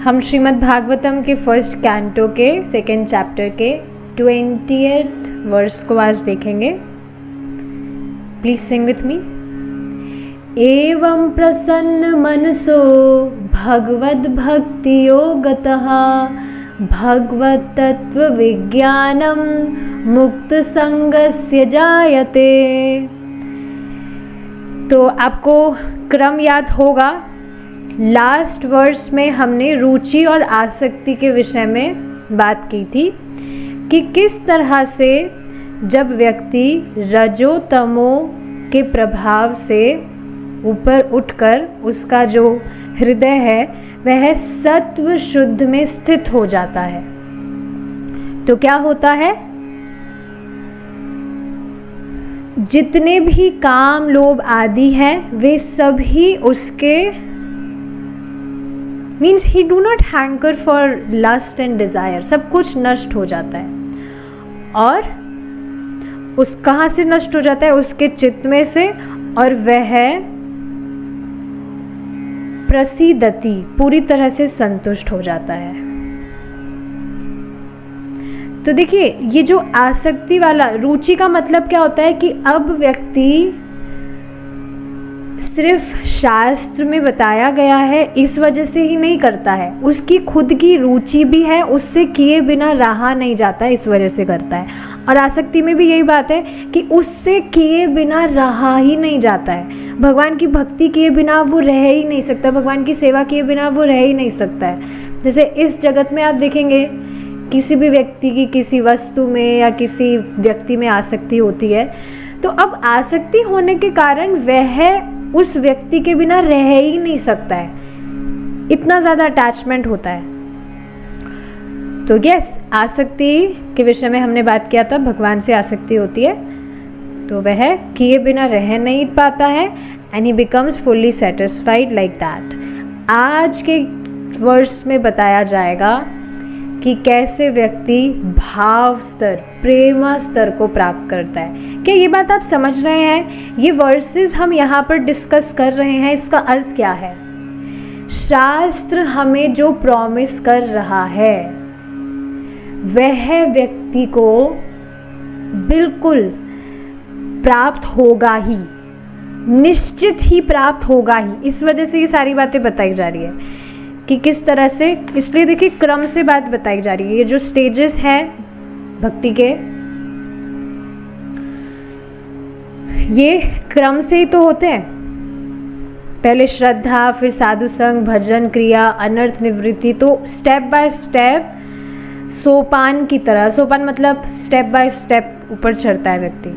हम श्रीमद् भागवतम के first canto के सेकेंड चैप्टर के 20th वर्स को आज देखेंगे। Please sing with me. एवं प्रसन्न मनसो भगवद भक्ति योगतः भगवत तत्व विज्ञानम मुक्त संगस्य जायते। तो आपको क्रम याद होगा, लास्ट वर्स में हमने रुचि और आसक्ति के विषय में बात की थी कि किस तरह से जब व्यक्ति रजो तमो के प्रभाव से ऊपर उठकर उसका जो हृदय है वह सत्व शुद्ध में स्थित हो जाता है, तो क्या होता है, जितने भी काम लोभ आदि हैं वे सभी उसके means he do not hanker for lust and desire, सब कुछ नष्ट हो जाता है। और उस कहाँ से नष्ट हो जाता है, उसके चित्त में से, और वह प्रसीदति पूरी तरह से संतुष्ट हो जाता है। तो देखिए, ये जो आसक्ति वाला रुचि का मतलब क्या होता है कि अब व्यक्ति सिर्फ शास्त्र में बताया गया है इस वजह से ही नहीं करता है, उसकी खुद की रुचि भी है, उससे किए बिना रहा नहीं जाता है, इस वजह से करता है। और आसक्ति में भी यही बात है कि उससे किए बिना रहा ही नहीं जाता है। भगवान की भक्ति किए बिना वो रह ही नहीं सकता, भगवान की सेवा किए बिना वो रह ही नहीं सकता है। जैसे इस जगत में आप देखेंगे किसी भी व्यक्ति की किसी वस्तु में या किसी व्यक्ति में आसक्ति होती है, तो अब आसक्ति होने के कारण वह उस व्यक्ति के बिना रह ही नहीं सकता है, इतना ज़्यादा अटैचमेंट होता है। तो यस, आसक्ति के विषय में हमने बात किया था, भगवान से आसक्ति होती है तो वह किए बिना रह नहीं पाता है and he becomes fully satisfied like that. आज के वर्स में बताया जाएगा कि कैसे व्यक्ति भाव स्तर, प्रेम स्तर को प्राप्त करता है। क्या ये बात आप समझ रहे हैं? ये वर्सेस हम यहाँ पर डिस्कस कर रहे हैं, इसका अर्थ क्या है? शास्त्र हमें जो प्रॉमिस कर रहा है वह व्यक्ति को बिल्कुल प्राप्त होगा ही, निश्चित ही प्राप्त होगा ही। इस वजह से ये सारी बातें बताई जा रही है कि किस तरह से, इसलिए देखिए क्रम से बात बताई जा रही है। ये जो स्टेजेस हैं भक्ति के, ये क्रम से ही तो होते हैं। पहले श्रद्धा, फिर साधु संग, भजन, क्रिया, अनर्थ निवृत्ति, तो स्टेप बाय स्टेप सोपान की तरह, सोपान मतलब स्टेप बाय स्टेप ऊपर चढ़ता है व्यक्ति।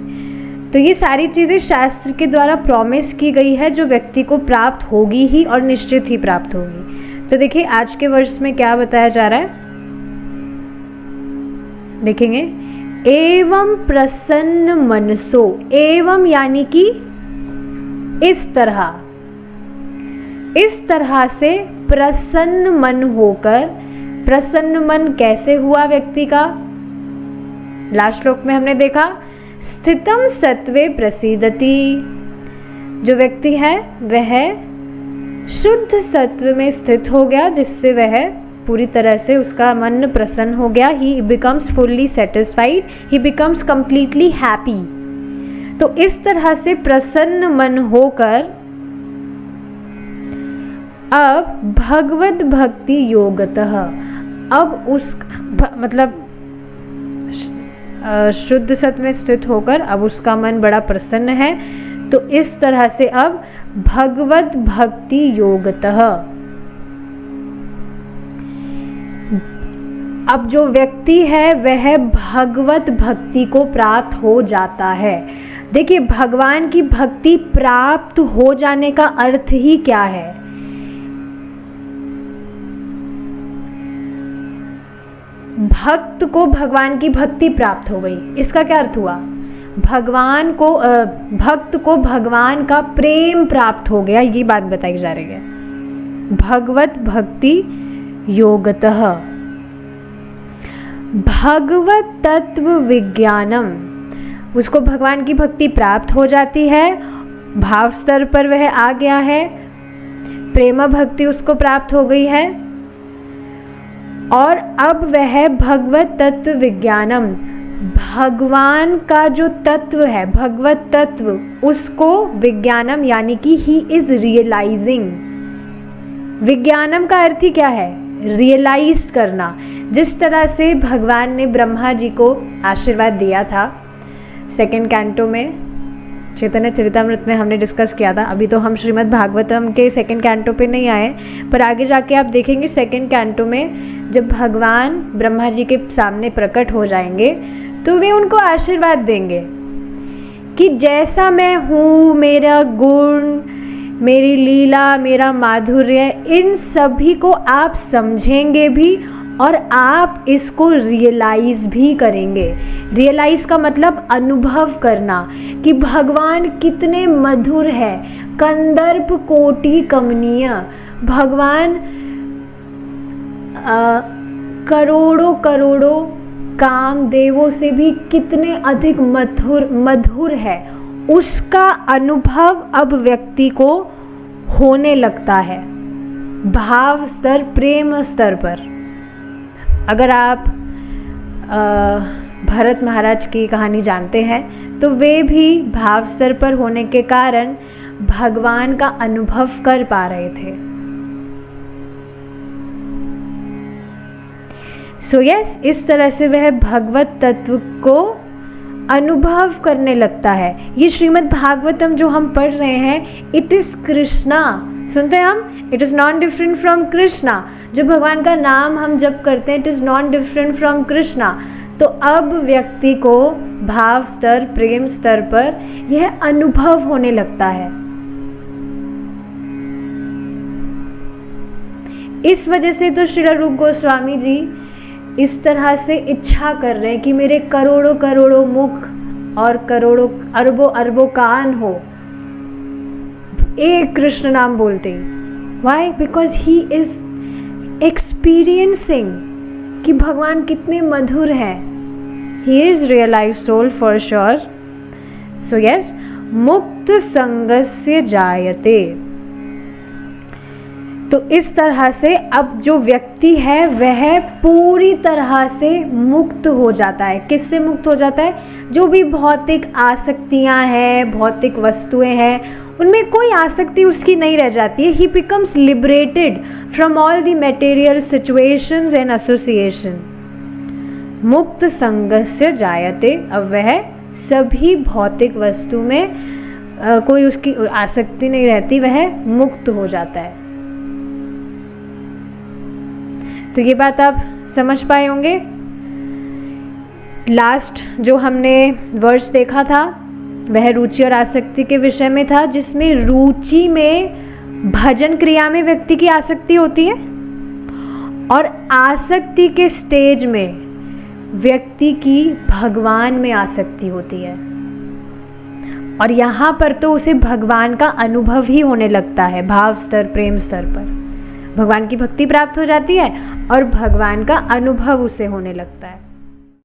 तो ये सारी चीज़ें शास्त्र के द्वारा प्रॉमिस की गई है जो व्यक्ति को प्राप्त होगी ही और निश्चित ही प्राप्त होगी। तो देखिए आज के वर्ष में क्या बताया जा रहा है, देखेंगे। एवं प्रसन्न मनसो, एवं यानी कि इस तरह से प्रसन्न मन होकर, प्रसन्न मन कैसे हुआ व्यक्ति का? लास्ट श्लोक में हमने देखा स्थितम सत्वे प्रसीदति, जो व्यक्ति है वह शुद्ध सत्व में स्थित हो गया, जिससे वह पूरी तरह से उसका मन प्रसन्न हो गया। ही बिकम्स फुल्ली सेटिस्फाइड, ही बिकम्स कंप्लीटली हैप्पी। तो इस तरह से प्रसन्न मन होकर अब भगवत भक्ति योगतः, अब उस मतलब शुद्ध सत्व में स्थित होकर अब उसका मन बड़ा प्रसन्न है। तो इस तरह से अब भगवत भक्ति योगतः, अब जो व्यक्ति है वह भगवत भक्ति को प्राप्त हो जाता है। देखिए भगवान की भक्ति प्राप्त हो जाने का अर्थ ही क्या है? भक्त को भगवान की भक्ति प्राप्त हो गई, इसका क्या अर्थ हुआ? भगवान को भक्त को भगवान का प्रेम प्राप्त हो गया, ये बात बताई जा रही है। भगवत भक्ति योगतः भगवत तत्व विज्ञानम, उसको भगवान की भक्ति प्राप्त हो जाती है, भाव स्तर पर वह आ गया है, प्रेम भक्ति उसको प्राप्त हो गई है। और अब वह भगवत तत्व विज्ञानम, भगवान का जो तत्व है, भगवत तत्व, उसको विज्ञानम यानी कि ही इज रियलाइजिंग। विज्ञानम का अर्थ ही क्या है? रियलाइज करना। जिस तरह से भगवान ने ब्रह्मा जी को आशीर्वाद दिया था 2nd कैंटो में, चैतन्य चरितामृत में हमने डिस्कस किया था। अभी तो हम श्रीमद् भागवतम के 2nd कैंटो पे नहीं आए, पर आगे जाके आप देखेंगे 2nd कैंटो में जब भगवान ब्रह्मा जी के सामने प्रकट हो जाएंगे तो वे उनको आशीर्वाद देंगे कि जैसा मैं हूँ, मेरा गुण, मेरी लीला, मेरा माधुर्य, इन सभी को आप समझेंगे भी और आप इसको रियलाइज़ भी करेंगे। रियलाइज़ का मतलब अनुभव करना कि भगवान कितने मधुर है, कंदर्प कोटि कमनीय। भगवान करोड़ों करोड़ों कामदेवों से भी कितने अधिक मधुर है, उसका अनुभव अब व्यक्ति को होने लगता है भाव स्तर, प्रेम स्तर पर। अगर आप भरत महाराज की कहानी जानते हैं तो वे भी भाव स्तर पर होने के कारण भगवान का अनुभव कर पा रहे थे। सो यस, इस तरह से वह भगवत तत्व को अनुभव करने लगता है। ये श्रीमद् भागवतम जो हम पढ़ रहे हैं, इट इज़ कृष्णा, सुनते हैं हम, it is non different from Krishna. जो भगवान का नाम हम जप करते हैं, it is non different from Krishna. तो अब व्यक्ति को भाव स्तर, प्रेम स्तर पर यह अनुभव होने लगता है। इस वजह से तो श्री रूप गोस्वामी जी इस तरह से इच्छा कर रहे हैं कि मेरे करोड़ों करोड़ों मुख और करोड़ों अरबों अरबों कान हो एक कृष्ण नाम बोलते ही। Why? Because he is experiencing कि भगवान कितने मधुर हैं। He is realise soul for sure. So yes, मुक्त संगस्य जायते। तो इस तरह से अब जो व्यक्ति है वह पूरी तरह से मुक्त हो जाता है। किससे मुक्त हो जाता है? जो भी भौतिक आसक्तियां हैं, भौतिक वस्तुएं हैं, उनमें कोई आसक्ति उसकी नहीं रह जाती है। ही becomes liberated from all the material situations and association. मुक्त संगस्य जायते। अब वह सभी भौतिक वस्तु में कोई उसकी आसक्ति नहीं रहती, वह मुक्त हो जाता है। तो ये बात आप समझ पाए होंगे। लास्ट जो हमने वर्ष देखा था वह रुचि और आसक्ति के विषय में था, जिसमें रुचि में भजन क्रिया में व्यक्ति की आसक्ति होती है और आसक्ति के स्टेज में व्यक्ति की भगवान में आसक्ति होती है। और यहाँ पर तो उसे भगवान का अनुभव ही होने लगता है। भाव स्तर, प्रेम स्तर पर भगवान की भक्ति प्राप्त हो जाती है और भगवान का अनुभव उसे होने लगता है।